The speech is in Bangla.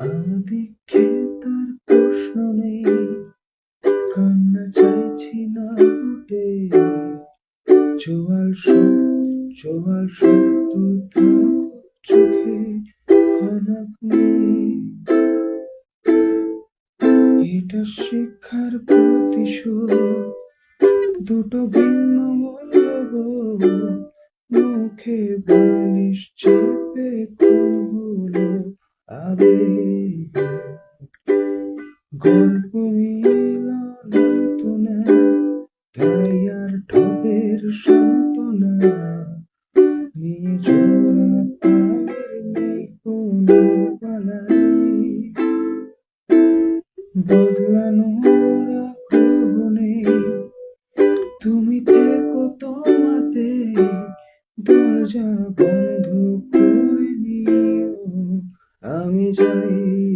আদিক্ষে তার প্রশ্ন নেই, কান্না চাইছি না ফুটে। চোয়াল শব্দ থাকুক চোখে, খনক নেই। এটা শিক্ষার প্রতিশোধ, দুটো ভিন্ন মূল্যবোধ। মুখে বালিশ চেপে খুন হলো আবেগ। গল্প মিলন না, তাই আর ঢপের সান্ত্বনা নিয়ে জোড়া তালের নেই কোনো বালাই। বদলানোর আগ্রহ নেই, তুমি থেকো তোমাতে, দরজা বন্ধ করে নিও। আমি যাই।